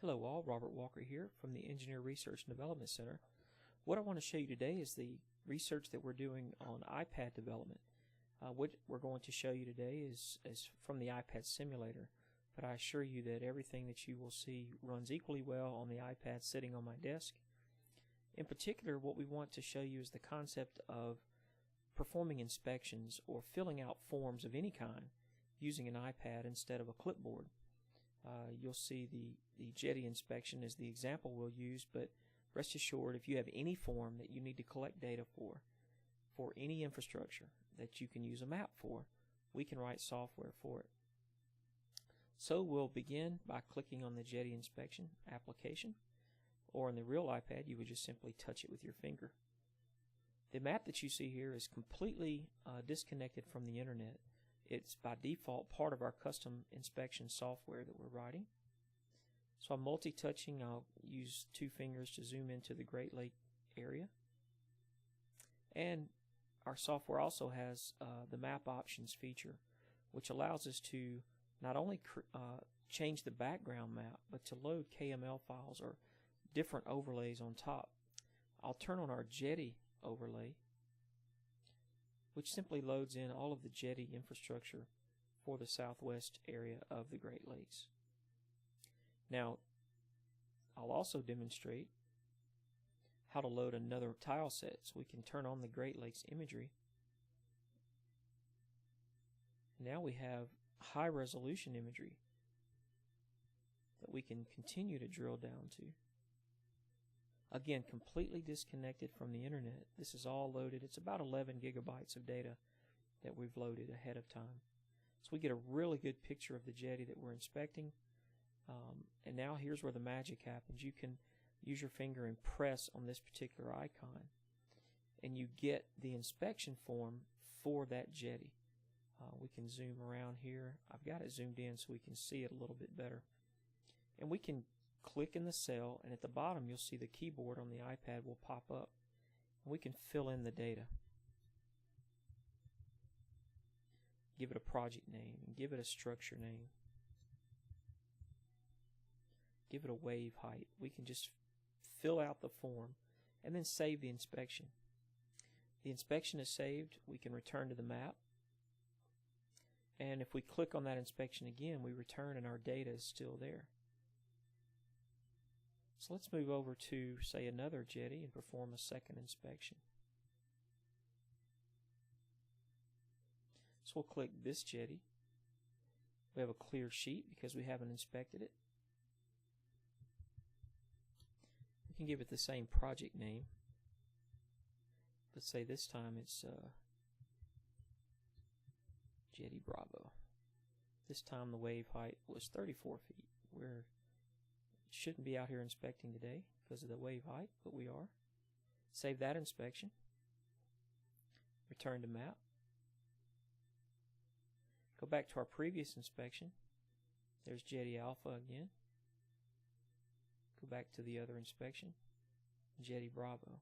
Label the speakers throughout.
Speaker 1: Hello all, Robert Walker here from the Engineer Research and Development Center. What I want to show you today is the research that we're doing on iPad development. What we're going to show you today is from the iPad simulator, but I assure you that everything that you will see runs equally well on the iPad sitting on my desk. In particular, what we want to show you is the concept of performing inspections or filling out forms of any kind using an iPad instead of a clipboard. You'll see the Jetty inspection is the example we'll use, but rest assured, if you have any form that you need to collect data for any infrastructure that you can use a map for, we can write software for it. So we'll begin by clicking on the Jetty inspection application, or on the real iPad you would just simply touch it with your finger. The map that you see here is completely disconnected from the internet. It's by default part of our custom inspection software that we're writing. So I'm multi-touching. I'll use two fingers to zoom into the Great Lake area. And our software also has the map options feature, which allows us to not only change the background map, but to load KML files or different overlays on top. I'll turn on our Jetty overlay, which simply loads in all of the Jetty infrastructure for the southwest area of the Great Lakes. Now, I'll also demonstrate how to load another tile set. So we can turn on the Great Lakes imagery. Now we have high resolution imagery that we can continue to drill down to. Again, completely disconnected from the internet. This is all loaded. It's about 11 gigabytes of data that we've loaded ahead of time. So we get a really good picture of the Jetty that we're inspecting. And now here's where the magic happens. You can use your finger and press on this particular icon, and you get the inspection form for that Jetty. We can zoom around here. I've got it zoomed in so we can see it a little bit better. And we can click in the cell, and at the bottom you'll see the keyboard on the iPad will pop up. We can fill in the data. Give it a project name, and give it a structure name. Give it a wave height. We can just fill out the form and then save the inspection. The inspection is saved. We can return to the map. And if we click on that inspection again, we return and our data is still there. So let's move over to, say, another Jetty and perform a second inspection. So we'll click this Jetty. We have a clear sheet because we haven't inspected it. We can give it the same project name. Let's say this time it's Jetty Bravo. This time the wave height was 34 feet. We're shouldn't be out here inspecting today because of the wave height, but we are. Save that inspection. Return to map. Go back to our previous inspection. There's Jetty Alpha again. Go back to the other inspection. Jetty Bravo.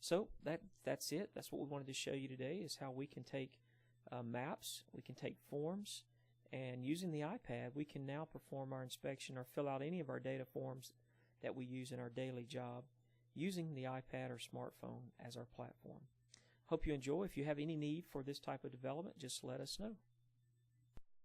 Speaker 1: So that's it. That's what we wanted to show you today, is how we can take maps, we can take forms, and using the iPad, we can now perform our inspection or fill out any of our data forms that we use in our daily job using the iPad or smartphone as our platform. Hope you enjoy. If you have any need for this type of development, just let us know.